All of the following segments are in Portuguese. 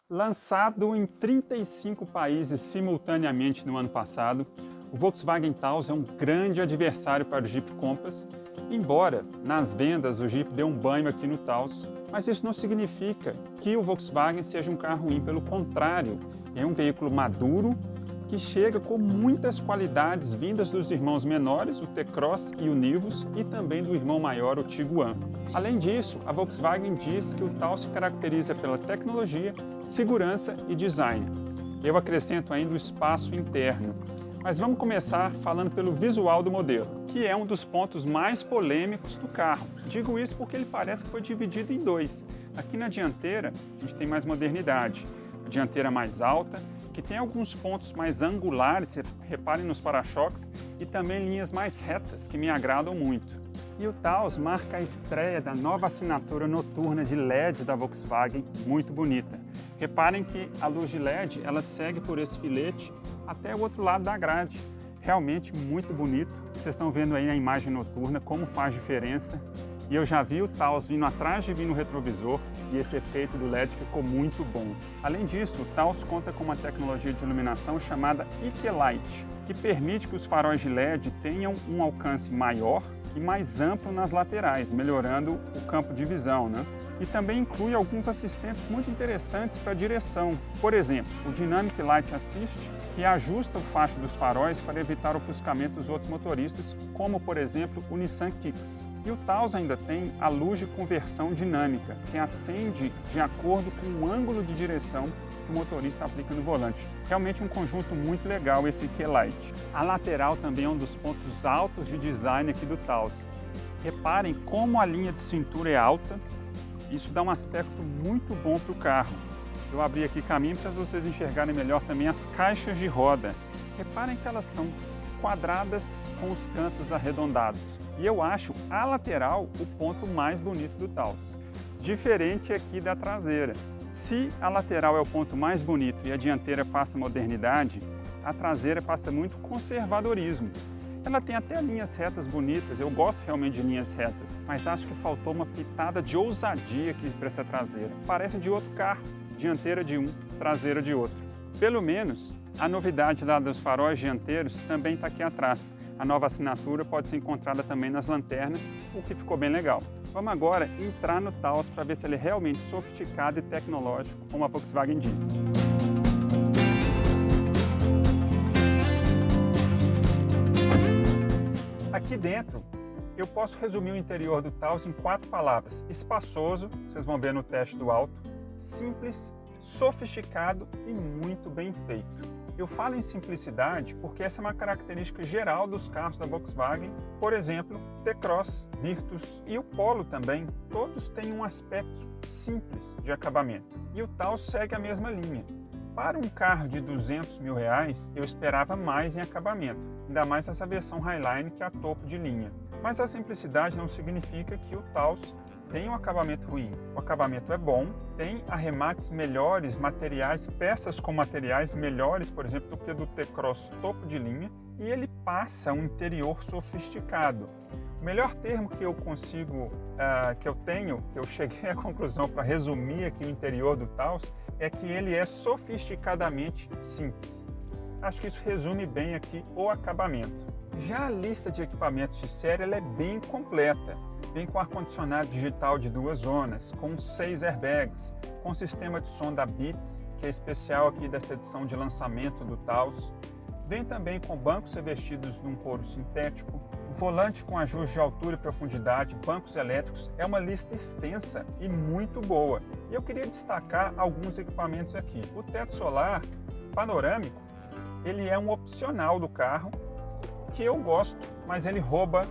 Lançado em 35 países simultaneamente no ano passado, o Volkswagen Taos é um grande adversário para o Jeep Compass, embora nas vendas o Jeep dê um banho aqui no Taos, mas isso não significa que o Volkswagen seja um carro ruim, pelo contrário, é um veículo maduro que chega com muitas qualidades vindas dos irmãos menores, o T-Cross e o Nivus, e também do irmão maior, o Tiguan. Além disso, a Volkswagen diz que o Taos se caracteriza pela tecnologia, segurança e design. Eu acrescento ainda o espaço interno. Mas vamos começar falando pelo visual do modelo, que é um dos pontos mais polêmicos do carro. Digo isso porque ele parece que foi dividido em dois. Aqui na dianteira, a gente tem mais modernidade. A dianteira mais alta, que tem alguns pontos mais angulares, reparem nos para-choques, e também linhas mais retas, que me agradam muito. E o Taos marca a estreia da nova assinatura noturna de LED da Volkswagen, muito bonita. Reparem que a luz de LED ela segue por esse filete até o outro lado da grade. Realmente muito bonito. Vocês estão vendo aí na imagem noturna como faz diferença. E eu já vi o Taos vindo atrás de mim no retrovisor e esse efeito do LED ficou muito bom. Além disso, o Taos conta com uma tecnologia de iluminação chamada IQ-Light, que permite que os faróis de LED tenham um alcance maior e mais amplo nas laterais, melhorando o campo de visão, né? E também inclui alguns assistentes muito interessantes para a direção. Por exemplo, o Dynamic Light Assist, que ajusta o facho dos faróis para evitar o ofuscamento dos outros motoristas, como, por exemplo, o Nissan Kicks. E o Taos ainda tem a luz de conversão dinâmica, que acende de acordo com o ângulo de direção que o motorista aplica no volante. Realmente um conjunto muito legal esse Q-Light. A lateral também é um dos pontos altos de design aqui do Taos. Reparem como a linha de cintura é alta, isso dá um aspecto muito bom para o carro. Eu abri aqui caminho para vocês enxergarem melhor também as caixas de roda. Reparem que elas são quadradas com os cantos arredondados. E eu acho a lateral o ponto mais bonito do Taos. Diferente aqui da traseira. Se a lateral é o ponto mais bonito e a dianteira passa modernidade, a traseira passa muito conservadorismo. Ela tem até linhas retas bonitas, eu gosto realmente de linhas retas, mas acho que faltou uma pitada de ousadia aqui para essa traseira. Parece de outro carro, dianteira de um, traseira de outro. Pelo menos, a novidade lá dos faróis dianteiros também está aqui atrás. A nova assinatura pode ser encontrada também nas lanternas, o que ficou bem legal. Vamos agora entrar no Taos para ver se ele é realmente sofisticado e tecnológico, como a Volkswagen diz. Aqui dentro, eu posso resumir o interior do Taos em 4 palavras. Espaçoso, vocês vão ver no teste do alto, simples, sofisticado e muito bem feito. Eu falo em simplicidade porque essa é uma característica geral dos carros da Volkswagen. Por exemplo, T-Cross, Virtus e o Polo também, todos têm um aspecto simples de acabamento. E o Taos segue a mesma linha. Para um carro de R$200 mil, eu esperava mais em acabamento, ainda mais essa versão Highline que é a topo de linha. Mas a simplicidade não significa que o Taos tem um acabamento ruim. O acabamento é bom, tem arremates melhores, materiais, peças com materiais melhores, por exemplo, do que do T-Cross topo de linha, e ele passa um interior sofisticado. O melhor termo que eu consigo, que eu cheguei à conclusão para resumir aqui o interior do Taos, é que ele é sofisticadamente simples. Acho que isso resume bem aqui o acabamento. Já a lista de equipamentos de série ela é bem completa. Vem com ar-condicionado digital de 2 zonas, com 6 airbags, com sistema de som da Beats, que é especial aqui dessa edição de lançamento do Taos. Vem também com bancos revestidos num couro sintético, volante com ajuste de altura e profundidade, bancos elétricos. É uma lista extensa e muito boa. E eu queria destacar alguns equipamentos aqui. O teto solar panorâmico, ele é um opcional do carro, que eu gosto, mas ele rouba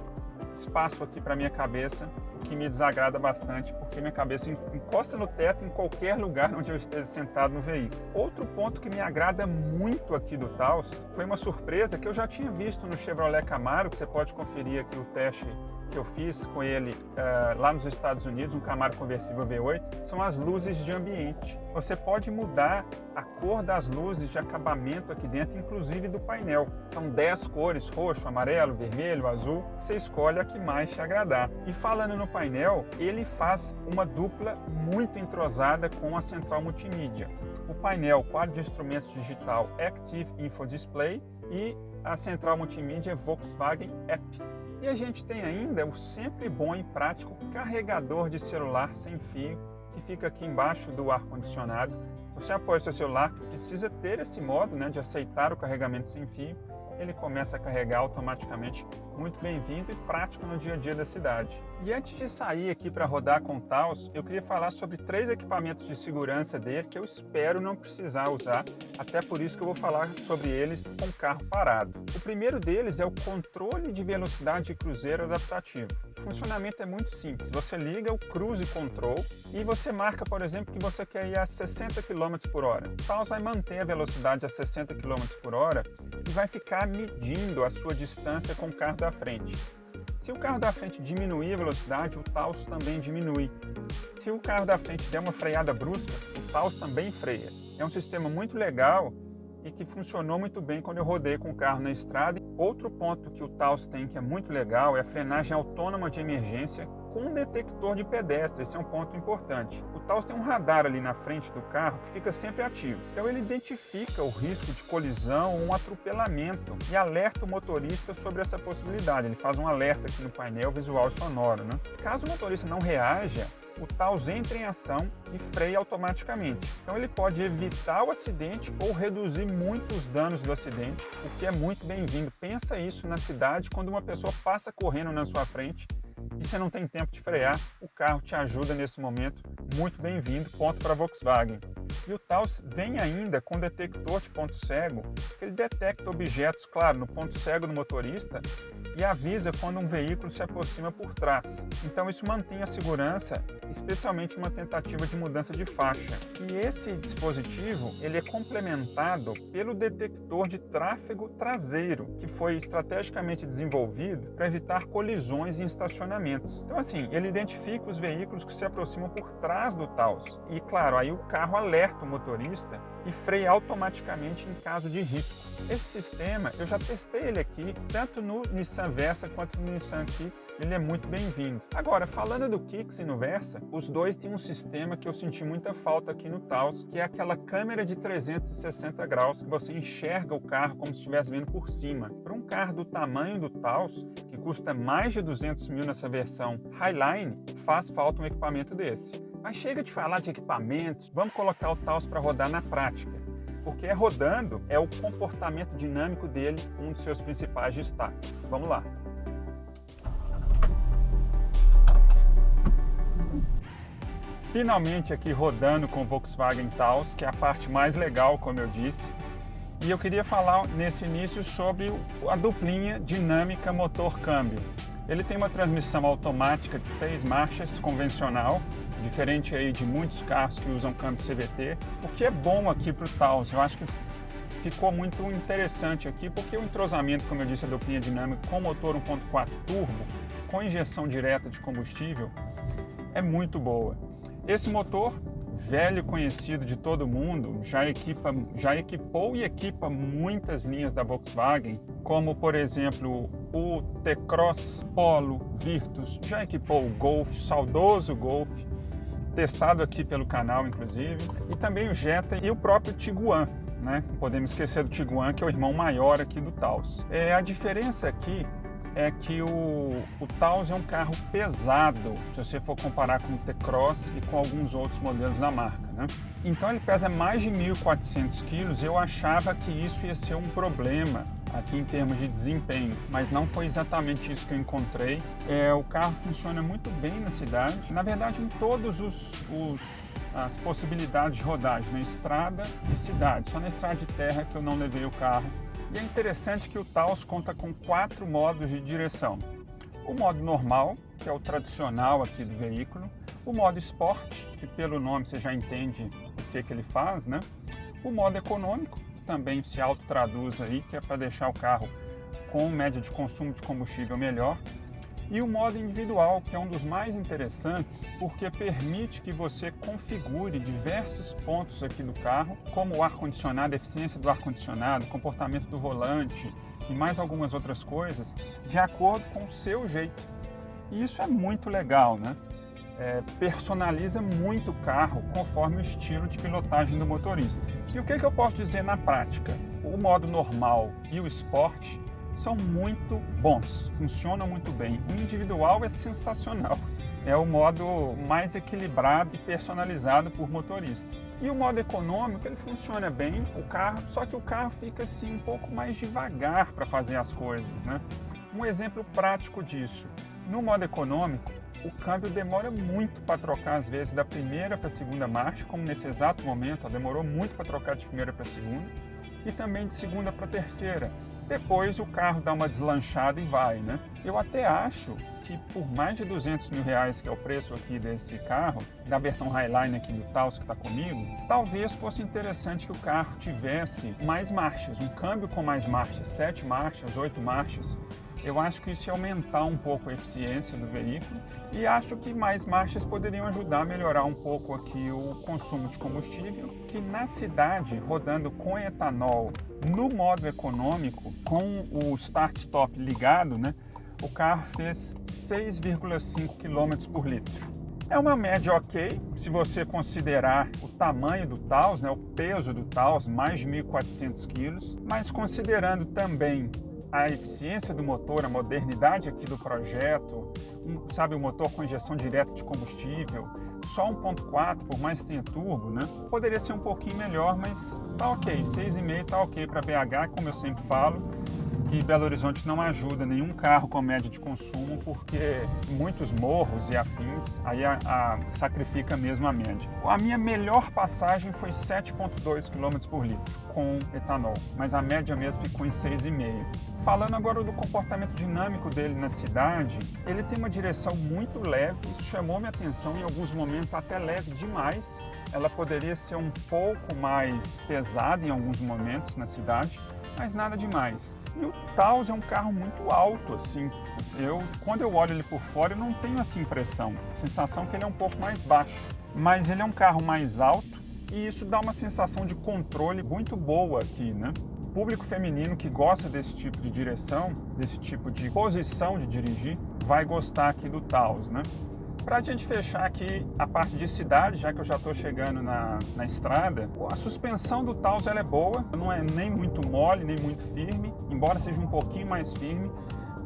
espaço aqui para minha cabeça, o que me desagrada bastante, porque minha cabeça encosta no teto em qualquer lugar onde eu esteja sentado no veículo. Outro ponto que me agrada muito aqui do Taos foi uma surpresa que eu já tinha visto no Chevrolet Camaro, que você pode conferir aqui o teste que eu fiz com ele lá nos Estados Unidos, um Camaro conversível V8, são as luzes de ambiente. Você pode mudar a cor das luzes de acabamento aqui dentro, inclusive do painel. São 10 cores, roxo, amarelo, vermelho, azul. Você escolhe a que mais te agradar. E falando no painel, ele faz uma dupla muito entrosada com a central multimídia. o painel quadro de instrumentos digital Active Info Display e a central multimídia Volkswagen App. E a gente tem ainda o sempre bom e prático carregador de celular sem fio, que fica aqui embaixo do ar-condicionado. Você apoia o seu celular, que precisa ter esse modo, né, de aceitar o carregamento sem fio. Ele começa a carregar automaticamente, muito bem-vindo e prático no dia a dia da cidade. E antes de sair aqui para rodar com o Taos, eu queria falar sobre 3 equipamentos de segurança dele que eu espero não precisar usar, até por isso que eu vou falar sobre eles com o carro parado. O primeiro deles é o controle de velocidade de cruzeiro adaptativo. O funcionamento é muito simples, você liga o Cruise Control e você marca, por exemplo, que você quer ir a 60 km por hora. O Taos vai manter a velocidade a 60 km por hora e vai ficar medindo a sua distância com o carro da frente. Se o carro da frente diminuir a velocidade, o Taos também diminui. Se o carro da frente der uma freada brusca, o Taos também freia. É um sistema muito legal e que funcionou muito bem quando eu rodei com o carro na estrada. Outro ponto que o Taos tem que é muito legal é a frenagem autônoma de emergência com detector de pedestre. Esse é um ponto importante. O Taos tem um radar ali na frente do carro que fica sempre ativo. Então ele identifica o risco de colisão ou um atropelamento e alerta o motorista sobre essa possibilidade. Ele faz um alerta aqui no painel visual e sonoro, né? Caso o motorista não reaja, o Taos entra em ação e freia automaticamente. Então ele pode evitar o acidente ou reduzir muito os danos do acidente, o que é muito bem-vindo. Pensa isso na cidade, quando uma pessoa passa correndo na sua frente e você não tem tempo de frear, o carro te ajuda nesse momento. Muito bem-vindo, ponto para a Volkswagen. E o Taos vem ainda com detector de ponto cego, que ele detecta objetos, claro, no ponto cego do motorista e avisa quando um veículo se aproxima por trás. Então isso mantém a segurança, especialmente uma tentativa de mudança de faixa. E esse dispositivo, ele é complementado pelo detector de tráfego traseiro, que foi estrategicamente desenvolvido para evitar colisões em estacionamentos. Então assim, ele identifica os veículos que se aproximam por trás do Taos. E claro, aí o carro alerta o motorista e freia automaticamente em caso de risco. Esse sistema, eu já testei ele aqui, tanto no Nissan Versa quanto no Nissan Kicks, ele é muito bem-vindo. Agora, falando do Kicks e no Versa, os dois têm um sistema que eu senti muita falta aqui no Taos, que é aquela câmera de 360 graus, que você enxerga o carro como se estivesse vendo por cima. Para um carro do tamanho do Taos, que custa mais de 200 mil nessa versão Highline, faz falta um equipamento desse. Mas chega de falar de equipamentos, vamos colocar o Taos para rodar na prática. Porque rodando é o comportamento dinâmico dele um dos seus principais destaques. Vamos lá. Finalmente aqui rodando com o Volkswagen Taos, que é a parte mais legal, como eu disse. E eu queria falar nesse início sobre a duplinha dinâmica motor-câmbio. Ele tem uma transmissão automática de 6 marchas convencional, diferente aí de muitos carros que usam câmbio CVT, o que é bom aqui para o Taos. Eu acho que ficou muito interessante aqui, porque o entrosamento, como eu disse, a duplinha dinâmica com motor 1.4 turbo, com injeção direta de combustível, é muito boa. Esse motor, velho conhecido de todo mundo, já equipou e equipa muitas linhas da Volkswagen, como por exemplo o T-Cross, Polo, Virtus, já equipou o Golf, saudoso Golf, testado aqui pelo canal inclusive, e também o Jetta e o próprio Tiguan, né? Não podemos esquecer do Tiguan, que é o irmão maior aqui do Taos. A diferença aqui é que o Taos é um carro pesado, se você for comparar com o T-Cross e com alguns outros modelos da marca, né? Então ele pesa mais de 1.400 kg e eu achava que isso ia ser um problema aqui em termos de desempenho, mas não foi exatamente isso que eu encontrei. O carro funciona muito bem na cidade, na verdade em todos as possibilidades de rodagem, na estrada e cidade, só na estrada de terra que eu não levei o carro. E é interessante que o Taos conta com 4 modos de direção. O modo normal, que é o tradicional aqui do veículo. O modo Sport, que pelo nome você já entende o que ele faz, né? O modo econômico, que também se autotraduz aí, que é para deixar o carro com média de consumo de combustível melhor. E o modo individual, que é um dos mais interessantes, porque permite que você configure diversos pontos aqui do carro, como o ar-condicionado, a eficiência do ar-condicionado, o comportamento do volante e mais algumas outras coisas, de acordo com o seu jeito. E isso é muito legal, né? personaliza muito o carro conforme o estilo de pilotagem do motorista. E o que eu posso dizer na prática? O modo normal e o Sport são muito bons, funcionam muito bem. O individual é sensacional. É o modo mais equilibrado e personalizado por motorista. E o modo econômico, ele funciona bem, só que o carro fica assim um pouco mais devagar para fazer as coisas, né? Um exemplo prático disso, no modo econômico, o câmbio demora muito para trocar, às vezes, da primeira para a segunda marcha, como nesse exato momento, demorou muito para trocar de primeira para a segunda, e também de segunda para a terceira. Depois o carro dá uma deslanchada e vai, né? Eu até acho que por mais de R$200 mil, que é o preço aqui desse carro, da versão Highline aqui do Taos que está comigo, talvez fosse interessante que o carro tivesse mais marchas, um câmbio com mais marchas, 7 marchas, 8 marchas. Eu acho que isso ia aumentar um pouco a eficiência do veículo e acho que mais marchas poderiam ajudar a melhorar um pouco aqui o consumo de combustível, que na cidade, rodando com etanol no modo econômico, com o start-stop ligado, né, o carro fez 6,5 km por litro. É uma média ok, se você considerar o tamanho do Taos, né, o peso do Taos, mais de 1.400 kg, mas considerando também a eficiência do motor, a modernidade aqui do projeto, o motor com injeção direta de combustível, só 1.4, por mais que tenha turbo, né? Poderia ser um pouquinho melhor, mas tá ok, 6,5 tá ok para BH, como eu sempre falo, que Belo Horizonte não ajuda nenhum carro com média de consumo, porque muitos morros e afins, aí sacrifica mesmo a média. A minha melhor passagem foi 7,2 km por litro com etanol, mas a média mesmo ficou em 6,5. Falando agora do comportamento dinâmico dele na cidade, ele tem uma direção muito leve, isso chamou minha atenção em alguns momentos, até leve demais. Ela poderia ser um pouco mais pesada em alguns momentos na cidade, mas nada demais. E o Taos é um carro muito alto, assim. Quando eu olho ele por fora, eu não tenho essa impressão. A sensação que ele é um pouco mais baixo. Mas ele é um carro mais alto e isso dá uma sensação de controle muito boa aqui, né? O público feminino que gosta desse tipo de direção, desse tipo de posição de dirigir, vai gostar aqui do Taos, né? Para a gente fechar aqui a parte de cidade, já que eu já estou chegando na estrada, a suspensão do Taos ela é boa, não é nem muito mole, nem muito firme, embora seja um pouquinho mais firme.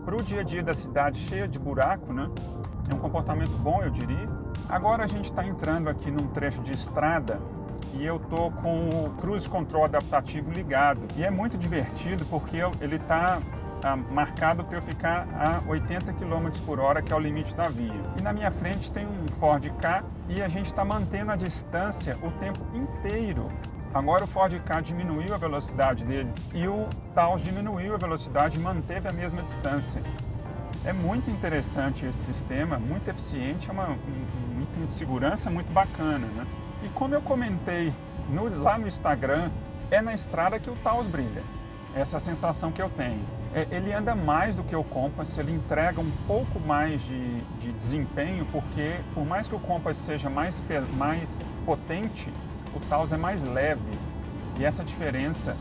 Para o dia a dia da cidade cheia de buraco, né? É um comportamento bom, eu diria. Agora a gente está entrando aqui num trecho de estrada e eu estou com o Cruise Control adaptativo ligado. E é muito divertido porque ele está marcado para eu ficar a 80 km por hora, que é o limite da via. E na minha frente tem um Ford Ka e a gente está mantendo a distância o tempo inteiro. Agora o Ford Ka diminuiu a velocidade dele e o Taos diminuiu a velocidade e manteve a mesma distância. É muito interessante esse sistema, muito eficiente, um item de segurança muito bacana, né? E como eu comentei lá no Instagram, é na estrada que o Taos brilha. Essa é a sensação que eu tenho. Ele anda mais do que o Compass, ele entrega um pouco mais de desempenho, porque por mais que o Compass seja mais potente, o Taos é mais leve. E essa diferença,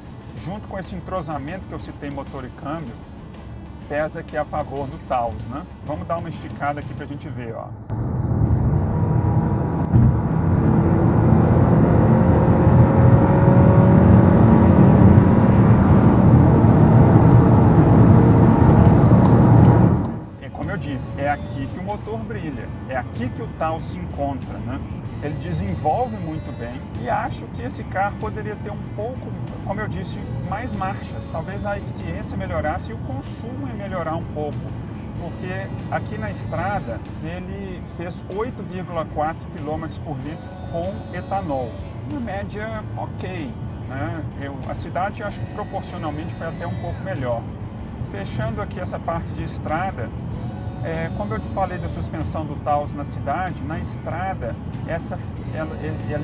junto com esse entrosamento que eu citei, motor e câmbio, pesa aqui a favor do Taos, né? Vamos dar uma esticada aqui para a gente ver, ó. É aqui que o motor brilha, é aqui que o Taos se encontra, né? Ele desenvolve muito bem e acho que esse carro poderia ter um pouco, como eu disse, mais marchas. Talvez a eficiência melhorasse e o consumo ia melhorar um pouco, porque aqui na estrada ele fez 8,4 km por litro com etanol. Uma média ok, né? A cidade, acho que proporcionalmente foi até um pouco melhor. Fechando aqui essa parte de estrada, como eu te falei da suspensão do Taos na cidade, na estrada,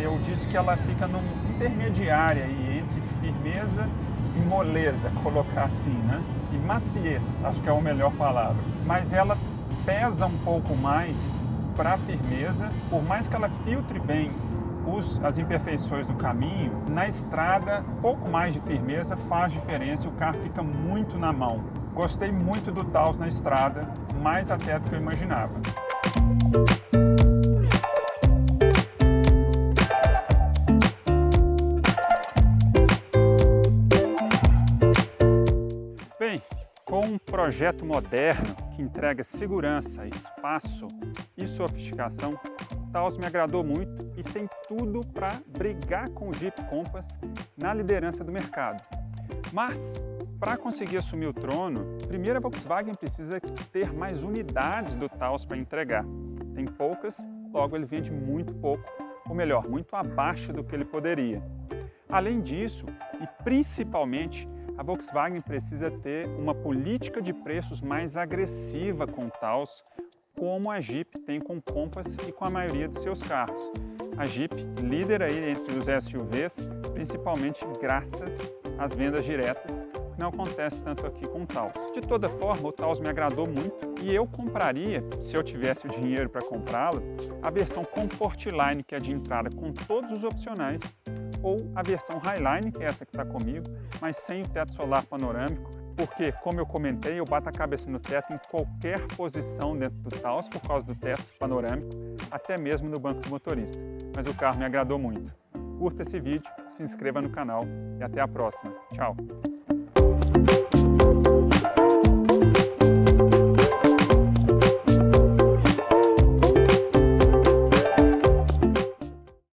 eu disse que ela fica num intermediária aí, entre firmeza e moleza, colocar assim, né? E maciez, acho que é a melhor palavra. Mas ela pesa um pouco mais para a firmeza, por mais que ela filtre bem as imperfeições do caminho, na estrada, pouco mais de firmeza faz diferença e o carro fica muito na mão. Gostei muito do Taos na estrada, mais até do que eu imaginava. Com um projeto moderno que entrega segurança, espaço e sofisticação, o Taos me agradou muito e tem tudo para brigar com o Jeep Compass na liderança do mercado. Mas, para conseguir assumir o trono, primeiro a Volkswagen precisa ter mais unidades do Taos para entregar. Tem poucas, logo ele vende muito pouco, ou melhor, muito abaixo do que ele poderia. Além disso, e principalmente, a Volkswagen precisa ter uma política de preços mais agressiva com o Taos, como a Jeep tem com o Compass e com a maioria dos seus carros. A Jeep líder aí entre os SUVs, principalmente graças às vendas diretas, que não acontece tanto aqui com o Taos. De toda forma, o Taos me agradou muito e eu compraria, se eu tivesse o dinheiro para comprá-lo, a versão Comfortline, que é de entrada com todos os opcionais, ou a versão Highline, que é essa que está comigo, mas sem o teto solar panorâmico, porque, como eu comentei, eu bato a cabeça no teto em qualquer posição dentro do Taos por causa do teto panorâmico, até mesmo no banco do motorista. Mas o carro me agradou muito. Curta esse vídeo, se inscreva no canal e até a próxima. Tchau!